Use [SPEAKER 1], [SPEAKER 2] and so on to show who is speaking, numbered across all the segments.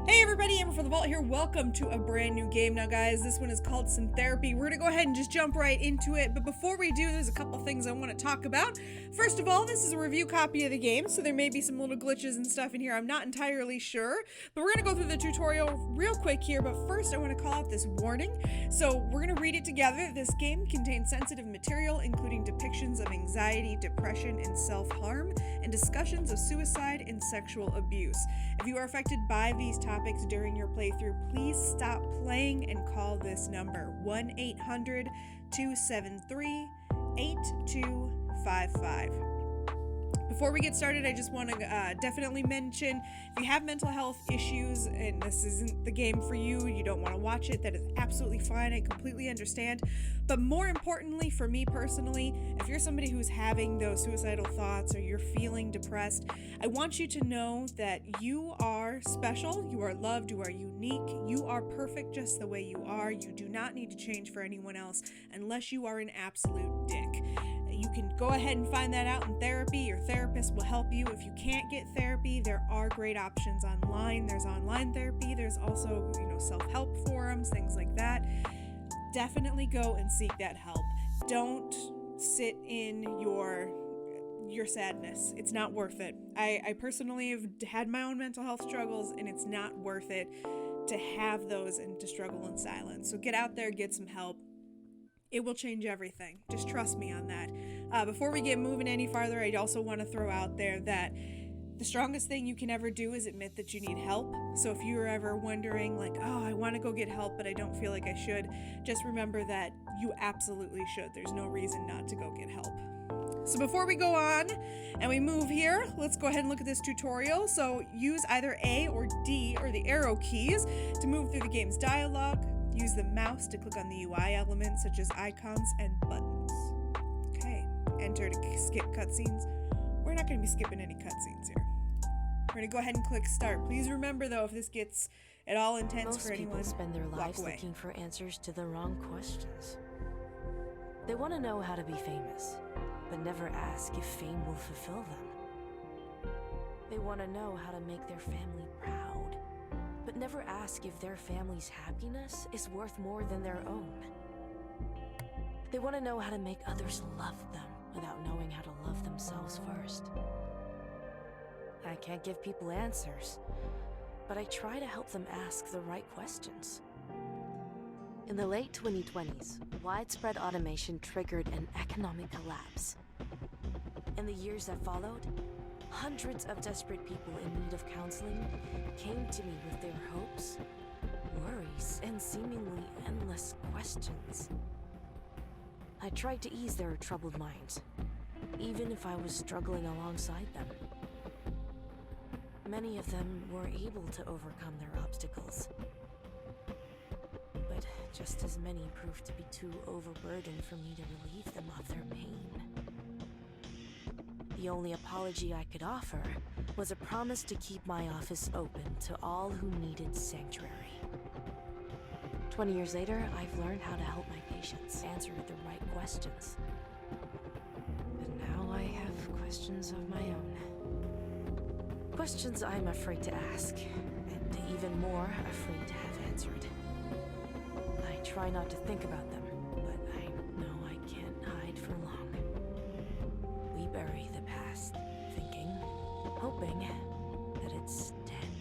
[SPEAKER 1] Hey everybody, AmberFrmThVault here. Welcome to a brand new game. Now guys, this one is called Syntherapy. We're gonna go ahead and just jump right into it, but before we do, there's a couple things I want to talk about. First of all, this is a review copy of the game, so there may be some little glitches and stuff in here. I'm not entirely sure, but we're gonna go through the tutorial real quick here, but first I want to call out this warning. So we're gonna read it together. This game contains sensitive material, including depictions of anxiety, depression, and self-harm, and discussions of suicide and sexual abuse. If you are affected by these topics during your playthrough, please stop playing and call this number 1-800-273-8255. Before we get started, I just want to definitely mention, if you have mental health issues and this isn't the game for you, you don't want to watch it, that is absolutely fine. I completely understand. But more importantly, for me personally, if you're somebody who's having those suicidal thoughts or you're feeling depressed, I want you to know that you are special, you are loved, you are unique, you are perfect just the way you are. You do not need to change for anyone else unless you are an absolute dick. You can go ahead and find that out in therapy. Your therapist will help you. If you can't get therapy, there are great options online. There's online therapy. There's also, self-help forums, things like that. Definitely go and seek that help. Don't sit in your sadness. It's not worth it. I personally have had my own mental health struggles, and it's not worth it to have those and to struggle in silence. So get out there, get some help. It will change everything. Just trust me on that. Before we get moving any farther, I also want to throw out there that the strongest thing you can ever do is admit that you need help. So if you're ever wondering like, oh, I want to go get help, but I don't feel like I should, just remember that you absolutely should. There's no reason not to go get help. So before we go on and we move here, let's go ahead and look at this tutorial. So use either A or D or the arrow keys to move through the game's dialogue. Use the mouse to click on the UI elements such as icons and buttons. Okay, enter to skip cutscenes. We're not going to be skipping any cutscenes here. We're going to go ahead and click start. Please remember though, if this gets at all intense for anyone,
[SPEAKER 2] most people spend their lives
[SPEAKER 1] away.
[SPEAKER 2] Looking for answers to the wrong questions. They want to know how to be famous, but never ask if fame will fulfill them. They want to know how to make their family proud, but never ask if their family's happiness is worth more than their own. They want to know how to make others love them without knowing how to love themselves first. I can't give people answers, but I try to help them ask the right questions. In the late 2020s, widespread automation triggered an economic collapse. In the years that followed, hundreds of desperate people in need of counseling came to me with their hopes, worries, and seemingly endless questions. I tried to ease their troubled minds, even if I was struggling alongside them. Many of them were able to overcome their obstacles, but just as many proved to be too overburdened for me to relieve them of their pain. The only apology I could offer was a promise to keep my office open to all who needed sanctuary. 20 years later, I've learned how to help my patients answer the right questions. But now I have questions of my own. Questions I'm afraid to ask, and even more afraid to have answered. I try not to think about them, but I know I can't hide for long. We bury the past, thinking, hoping that it's dead.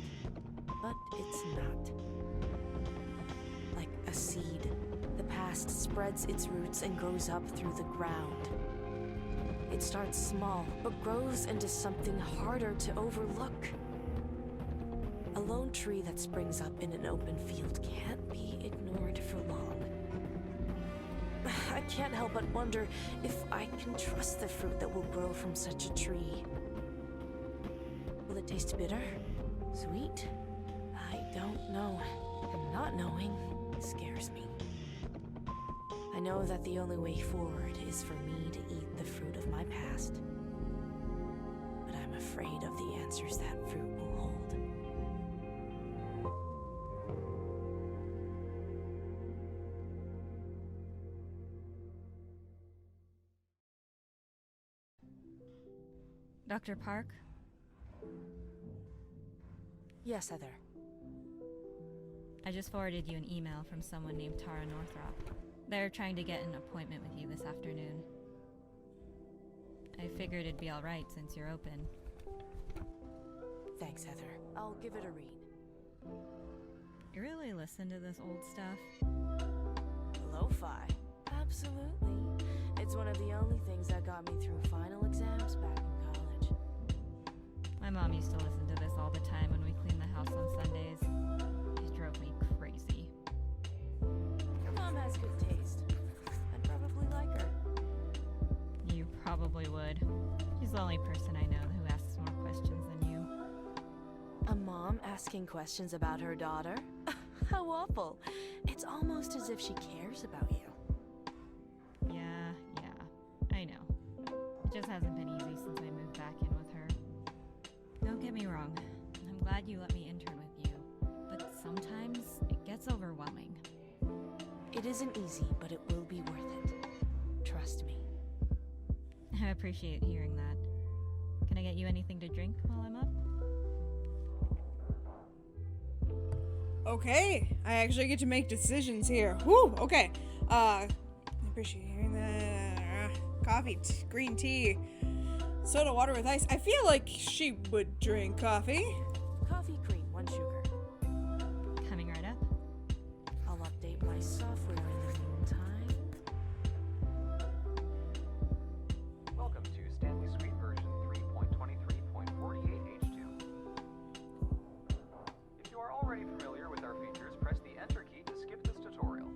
[SPEAKER 2] But it's not. Like a seed, the past spreads its roots and grows up through the ground. It starts small, but grows into something harder to overlook. A lone tree that springs up in an open field can't be ignored for long. I can't help but wonder if I can trust the fruit that will grow from such a tree. Will it taste bitter? Sweet? I don't know. And not knowing scares me. I know that the only way forward is for me to eat the fruit of my past. But I'm afraid of the answers that fruit will hold.
[SPEAKER 3] Dr. Park?
[SPEAKER 2] Yes, Heather.
[SPEAKER 3] I just forwarded you an email from someone named Tara Northrop. They're trying to get an appointment with you this afternoon. I figured it'd be alright since you're open.
[SPEAKER 2] Thanks, Heather. I'll give it a read.
[SPEAKER 3] You really listen to this old stuff?
[SPEAKER 2] Lo-fi. Absolutely. It's one of the only things that got me through final exams back in college.
[SPEAKER 3] My mom used to listen to this all the time when we cleaned the house on Sundays. It drove me crazy.
[SPEAKER 2] Your mom has good taste. I'd probably like her.
[SPEAKER 3] You probably would. She's the only person I know who asks more questions than you.
[SPEAKER 2] A mom asking questions about her daughter? How awful. It's almost as if she cares about you.
[SPEAKER 3] Yeah, I know. It just hasn't been easy since I moved back in with her. Don't get me wrong, I'm glad you let me intern with you, but sometimes it gets overwhelming.
[SPEAKER 2] It isn't easy, but it will be worth it. Trust me.
[SPEAKER 3] I appreciate hearing that. Can I get you anything to drink while I'm up?
[SPEAKER 1] Okay, I actually get to make decisions here. Whew, okay. I appreciate hearing that. Coffee, green tea, soda water with ice. I feel like she would drink coffee.
[SPEAKER 2] Coffee cream, 1 sugar.
[SPEAKER 3] Coming right up.
[SPEAKER 2] I'll update my software in the meantime.
[SPEAKER 4] Welcome to Stanley Suite version 3.23.48H2. If you are already familiar with our features, press the Enter key to skip this tutorial.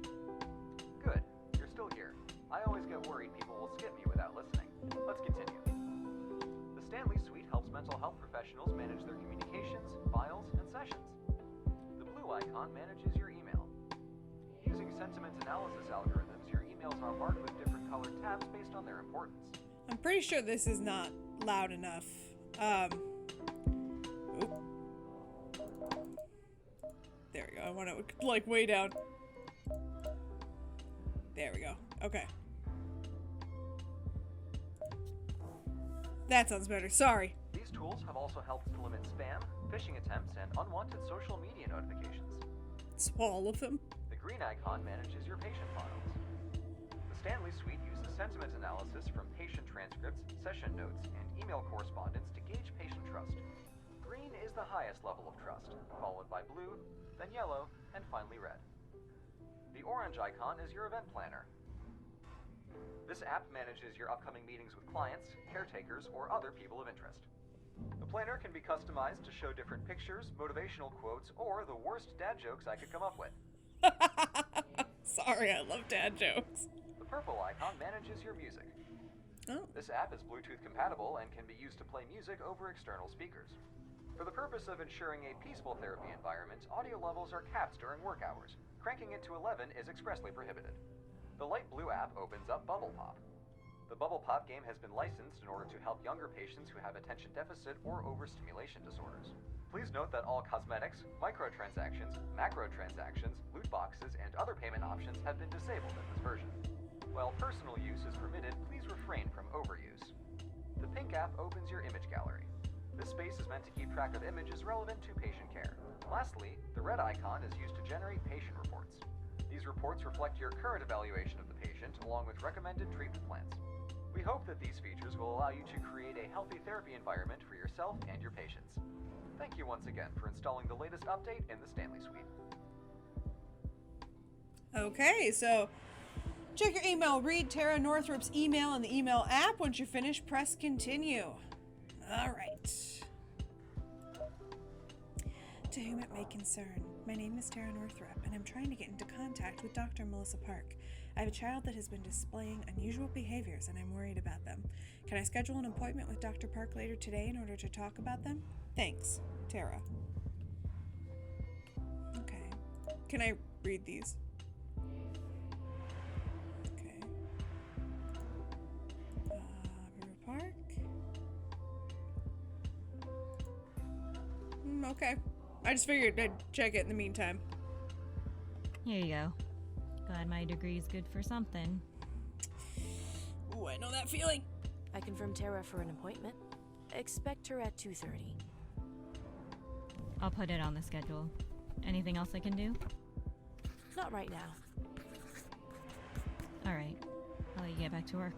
[SPEAKER 4] Good, you're still here. I always get worried people will skip me without listening. Let's continue. The Stanley Suite helps mental health professionals manage their communications, files, and sessions. The blue icon manages your email. Using sentiment analysis algorithms, your emails are marked with different colored tabs based on their importance.
[SPEAKER 1] I'm pretty sure this is not loud enough. Oop. There we go. I want it like way down. There we go. Okay. That sounds better. Sorry.
[SPEAKER 4] These tools have also helped to limit spam, phishing attempts, and unwanted social media notifications.
[SPEAKER 1] So all of them.
[SPEAKER 4] The green icon manages your patient files. The Stanley Suite uses sentiment analysis from patient transcripts, session notes, and email correspondence to gauge patient trust. Green is the highest level of trust, followed by blue, then yellow, and finally red. The orange icon is your event planner. This app manages your upcoming meetings with clients, caretakers, or other people of interest. The planner can be customized to show different pictures, motivational quotes, or the worst dad jokes I could come up with.
[SPEAKER 1] Sorry, I love dad jokes.
[SPEAKER 4] The purple icon manages your music.
[SPEAKER 1] Oh.
[SPEAKER 4] This app is Bluetooth compatible and can be used to play music over external speakers. For the purpose of ensuring a peaceful therapy environment, audio levels are capped during work hours. Cranking it to 11 is expressly prohibited. The light blue app opens up Bubble Pop. The Bubble Pop game has been licensed in order to help younger patients who have attention deficit or overstimulation disorders. Please note that all cosmetics, microtransactions, macrotransactions, loot boxes, and other payment options have been disabled in this version. While personal use is permitted, please refrain from overuse. The pink app opens your image gallery. This space is meant to keep track of images relevant to patient care. Lastly, the red icon is used to generate patient reports. These reports reflect your current evaluation of the patient along with recommended treatment plans. We hope that these features will allow you to create a healthy therapy environment for yourself and your patients. Thank you once again for installing the latest update in the Stanley Suite.
[SPEAKER 1] Okay, so check your email. Read Tara Northrop's email in the email app. Once you're finished, press continue. All right. To whom it may concern, my name is Tara Northrop, and I'm trying to get into contact with Dr. Melissa Park. I have a child that has been displaying unusual behaviors, and I'm worried about them. Can I schedule an appointment with Dr. Park later today in order to talk about them? Thanks, Tara. Okay. Can I read these? Okay. River Park. Okay. I just figured I'd check it in the meantime.
[SPEAKER 3] Here you go. Glad my degree's good for something.
[SPEAKER 1] Ooh, I know that feeling.
[SPEAKER 2] I confirmed Tara for an appointment. Expect her at 2:30.
[SPEAKER 3] I'll put it on the schedule. Anything else I can do?
[SPEAKER 2] Not right now.
[SPEAKER 3] Alright, I'll let you get back to work.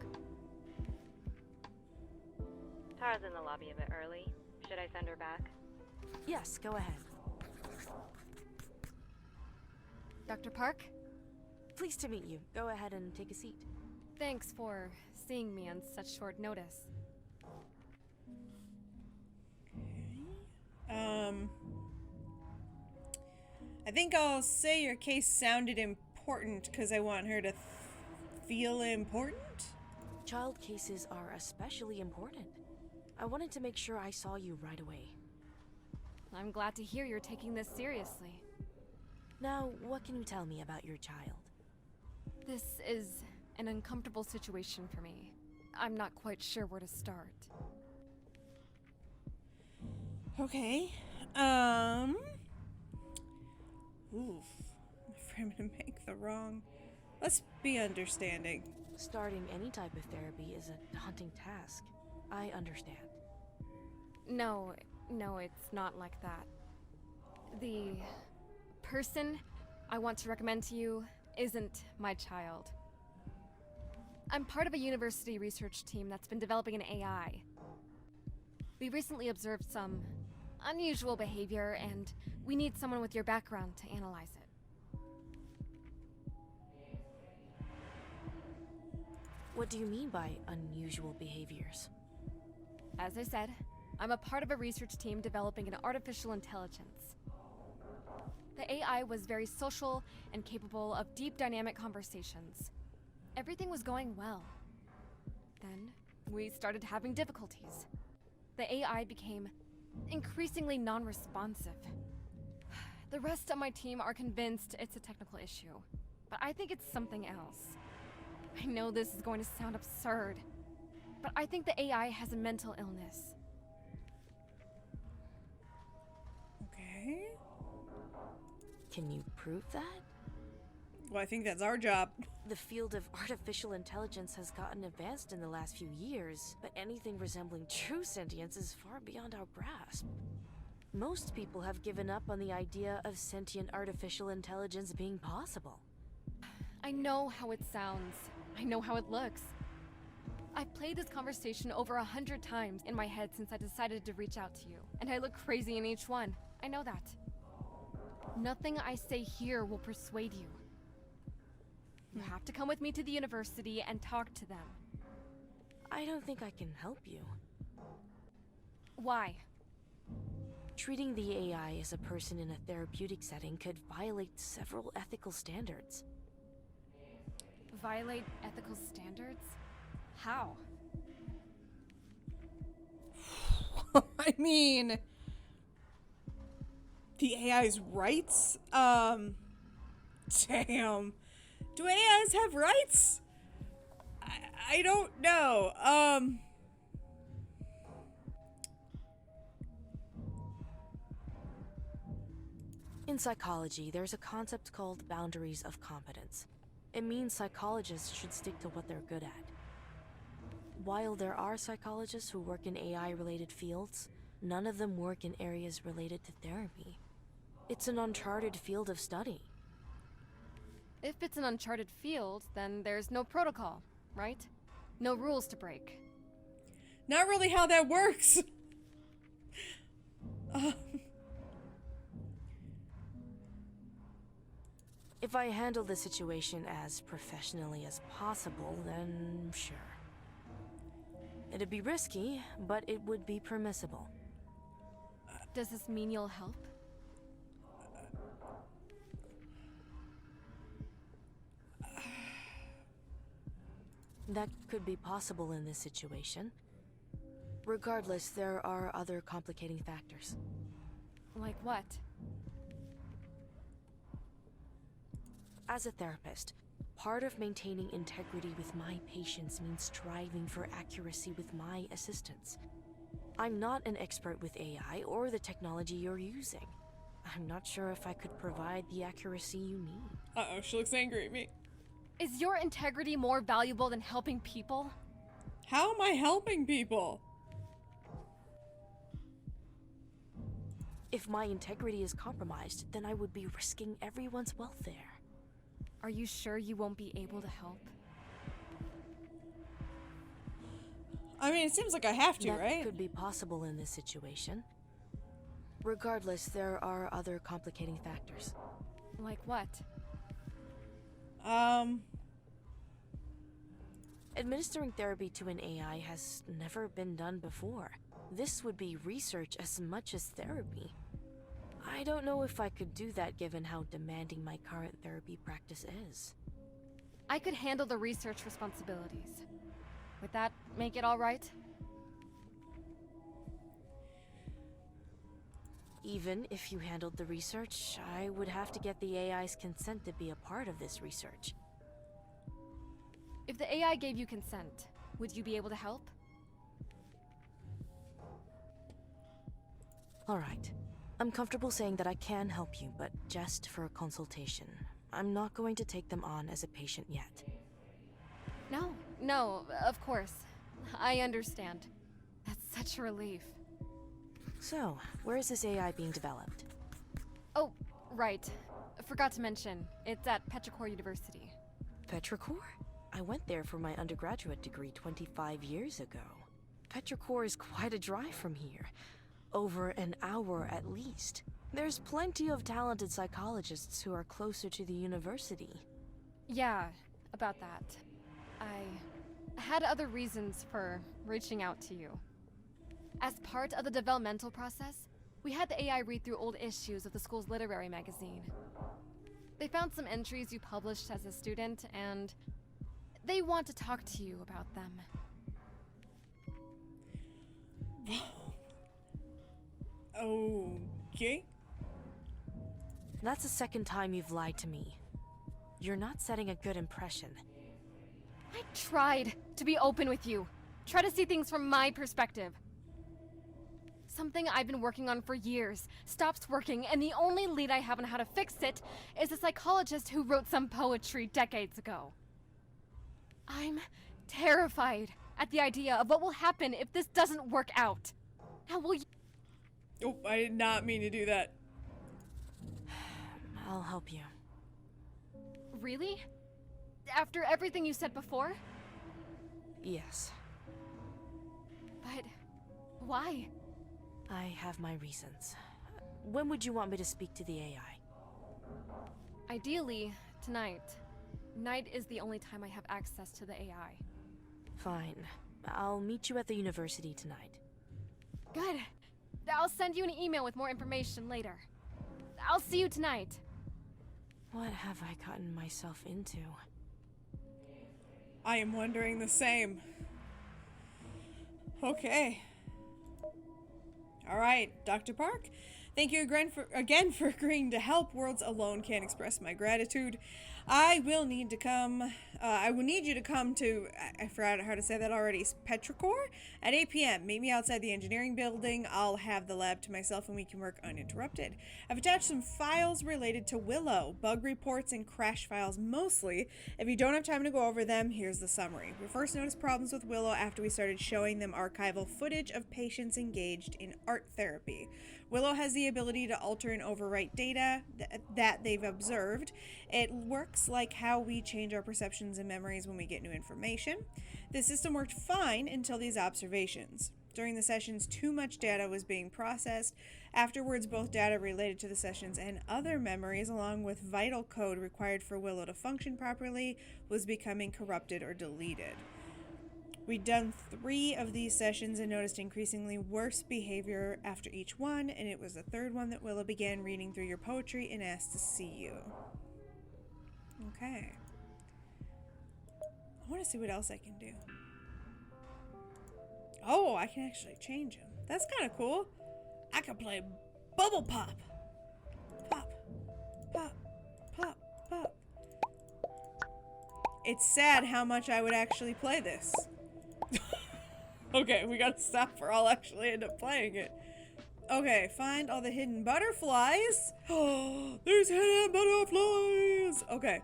[SPEAKER 5] Tara's in the lobby a bit early. Should I send her back?
[SPEAKER 2] Yes, go ahead.
[SPEAKER 6] Dr. Park,
[SPEAKER 2] Pleased to meet you. Go ahead and take a seat.
[SPEAKER 6] thanks for seeing me on such short notice.
[SPEAKER 1] I think I'll say your case sounded important because I want her to feel important.
[SPEAKER 2] Child cases are especially important. I wanted to make sure I saw you right away.
[SPEAKER 6] I'm glad to hear you're taking this seriously.
[SPEAKER 2] Now, what can you tell me about your child?
[SPEAKER 6] This is an uncomfortable situation for me. I'm not quite sure where to start.
[SPEAKER 1] Okay. Oof. I'm afraid I'm gonna make the wrong. Let's be understanding.
[SPEAKER 2] Starting any type of therapy is a daunting task. I understand.
[SPEAKER 6] No, it's not like that. The person I want to recommend to you isn't my child. I'm part of a university research team that's been developing an AI. We recently observed some unusual behavior, and we need someone with your background to analyze it.
[SPEAKER 2] What do you mean by unusual behaviors?
[SPEAKER 6] As I said, I'm a part of a research team developing an artificial intelligence. The AI was very social and capable of deep dynamic conversations. Everything was going well. Then, we started having difficulties. The AI became increasingly non-responsive. The rest of my team are convinced it's a technical issue, but I think it's something else. I know this is going to sound absurd, but I think the AI has a mental illness.
[SPEAKER 1] Okay.
[SPEAKER 2] Can you prove that?
[SPEAKER 1] Well, I think that's our job.
[SPEAKER 2] The field of artificial intelligence has gotten advanced in the last few years, but anything resembling true sentience is far beyond our grasp. Most people have given up on the idea of sentient artificial intelligence being possible.
[SPEAKER 6] I know how it sounds. I know how it looks. I've played this conversation over 100 times in my head since I decided to reach out to you, and I look crazy in each one. I know that. Nothing I say here will persuade you. You have to come with me to the university and talk to them.
[SPEAKER 2] I don't think I can help you.
[SPEAKER 6] Why?
[SPEAKER 2] Treating the AI as a person in a therapeutic setting could violate several ethical standards.
[SPEAKER 6] Violate ethical standards? How?
[SPEAKER 1] I mean, the AI's rights? Damn. Do AIs have rights? I don't know.
[SPEAKER 2] In psychology, there's a concept called boundaries of competence. It means psychologists should stick to what they're good at. While there are psychologists who work in AI-related fields, none of them work in areas related to therapy. It's an uncharted field of study.
[SPEAKER 6] If it's an uncharted field, then there's no protocol, right? No rules to break.
[SPEAKER 1] Not really how that works.
[SPEAKER 2] If I handle the situation as professionally as possible, then sure. It'd be risky, but it would be permissible.
[SPEAKER 6] Does this mean you'll help?
[SPEAKER 2] That could be possible in this situation. Regardless, there are other complicating factors.
[SPEAKER 6] Like what?
[SPEAKER 2] As a therapist, part of maintaining integrity with my patients means striving for accuracy with my assistants. I'm not an expert with AI or the technology you're using. I'm not sure if I could provide the accuracy you need.
[SPEAKER 1] Uh-oh, she looks angry at me.
[SPEAKER 6] Is your integrity more valuable than helping people?
[SPEAKER 1] How am I helping people?
[SPEAKER 2] If my integrity is compromised, then I would be risking everyone's welfare.
[SPEAKER 6] Are you sure you won't be able to help?
[SPEAKER 1] I mean, it seems like I have to,
[SPEAKER 2] That
[SPEAKER 1] right?
[SPEAKER 2] could be possible in this situation. Regardless, there are other complicating factors.
[SPEAKER 6] Like what?
[SPEAKER 2] Administering therapy to an AI has never been done before. This would be research as much as therapy. I don't know if I could do that given how demanding my current therapy practice is.
[SPEAKER 6] I could handle the research responsibilities. Would that make it all right?
[SPEAKER 2] Even if you handled the research, I would have to get the AI's consent to be a part of this research.
[SPEAKER 6] If the AI gave you consent, would you be able to help?
[SPEAKER 2] Alright. I'm comfortable saying that I can help you, but just for a consultation. I'm not going to take them on as a patient yet.
[SPEAKER 6] No, of course. I understand. That's such a relief.
[SPEAKER 2] So, where is this AI being developed?
[SPEAKER 6] Oh, right. Forgot to mention, it's at Petrichor University.
[SPEAKER 2] Petrichor? I went there for my undergraduate degree 25 years ago. Petrichor is quite a drive from here. Over an hour at least. There's plenty of talented psychologists who are closer to the university.
[SPEAKER 6] Yeah, about that. I had other reasons for reaching out to you. As part of the developmental process, we had the AI read through old issues of the school's literary magazine. They found some entries you published as a student, and they want to talk to you about them.
[SPEAKER 1] Okay.
[SPEAKER 2] That's the second time you've lied to me. You're not setting a good impression.
[SPEAKER 6] I tried to be open with you. Try to see things from my perspective. Something I've been working on for years stops working, and the only lead I have on how to fix it is a psychologist who wrote some poetry decades ago. I'm terrified at the idea of what will happen if this doesn't work out. How will you—
[SPEAKER 1] Oh, I did not mean to do that.
[SPEAKER 2] I'll help you.
[SPEAKER 6] Really? After everything you said before?
[SPEAKER 2] Yes.
[SPEAKER 6] But why?
[SPEAKER 2] I have my reasons. When would you want me to speak to the AI?
[SPEAKER 6] Ideally, tonight. Night is the only time I have access to the AI.
[SPEAKER 2] Fine. I'll meet you at the university tonight.
[SPEAKER 6] Good. I'll send you an email with more information later. I'll see you tonight.
[SPEAKER 2] What have I gotten myself into?
[SPEAKER 1] I am wondering the same. Okay. All right, Dr. Park. Thank you again for agreeing to help. Words alone can't express my gratitude. I will need to come. I will need you to come to. I forgot how to say that already. Petrichor at 8 p.m. Meet me outside the engineering building. I'll have the lab to myself and we can work uninterrupted. I've attached some files related to Willow, bug reports and crash files mostly. If you don't have time to go over them, here's the summary. We first noticed problems with Willow after we started showing them archival footage of patients engaged in art therapy. Willow has the ability to alter and overwrite data that they've observed. It works like how we change our perceptions and memories when we get new information. The system worked fine until these observations. During the sessions, too much data was being processed. Afterwards, both data related to the sessions and other memories, along with vital code required for Willow to function properly, was becoming corrupted or deleted. We'd done 3 of these sessions and noticed increasingly worse behavior after each one, and it was the third one that Willow began reading through your poetry and asked to see you. Okay. I want to see what else I can do. Oh, I can actually change him. That's kind of cool. I can play Bubble Pop. Pop. Pop. Pop. Pop. It's sad how much I would actually play this. Okay, we gotta stop or I'll actually end up playing it. Okay, find all the hidden butterflies. Oh, there's hidden butterflies. Okay.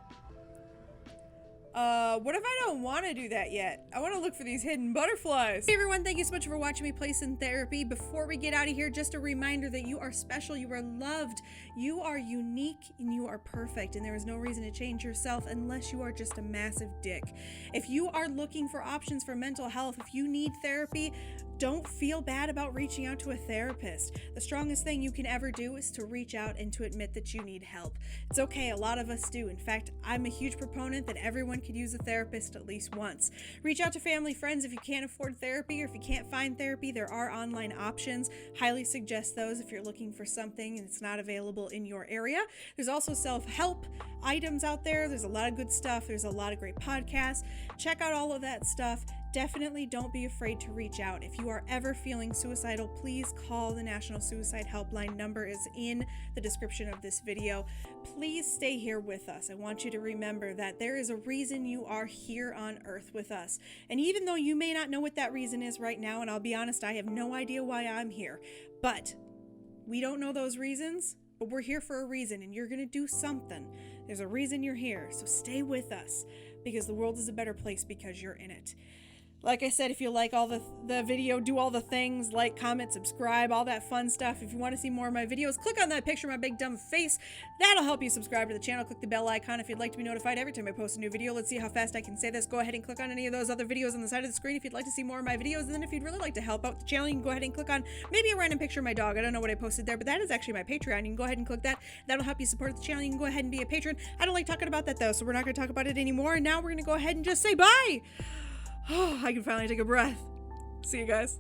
[SPEAKER 1] What if I don't want to do that yet? I want to look for these hidden butterflies. Hey everyone, thank you so much for watching me play Syntherapy. Before we get out of here, just a reminder that you are special, you are loved, you are unique, and you are perfect, and there is no reason to change yourself unless you are just a massive dick. If you are looking for options for mental health, if you need therapy, don't feel bad about reaching out to a therapist. The strongest thing you can ever do is to reach out and to admit that you need help. It's okay, a lot of us do. In fact, I'm a huge proponent that everyone could use a therapist at least once. Reach out to family, friends if you can't afford therapy, or if you can't find therapy, there are online options. Highly suggest those if you're looking for something and it's not available in your area. There's also self-help items out there. There's a lot of good stuff. There's a lot of great podcasts. Check out all of that stuff. Definitely don't be afraid to reach out. If you are ever feeling suicidal, please call the National Suicide Helpline. Number is in the description of this video. Please stay here with us. I want you to remember that there is a reason you are here on Earth with us. And even though you may not know what that reason is right now, and I'll be honest, I have no idea why I'm here, but we don't know those reasons, but we're here for a reason, and you're going to do something. There's a reason you're here, so stay with us, because the world is a better place because you're in it. Like I said, if you like all the video, do all the things, like, comment, subscribe, all that fun stuff. If you want to see more of my videos, click on that picture of my big dumb face. That'll help you subscribe to the channel. Click the bell icon if you'd like to be notified every time I post a new video. Let's see how fast I can say this. Go ahead and click on any of those other videos on the side of the screen if you'd like to see more of my videos. And then if you'd really like to help out the channel, you can go ahead and click on maybe a random picture of my dog. I don't know what I posted there, but that is actually my Patreon. You can go ahead and click that. That'll help you support the channel. You can go ahead and be a patron. I don't like talking about that though, so we're not going to talk about it anymore. And now we're going to go ahead and just say bye. Oh, I can finally take a breath. See you guys.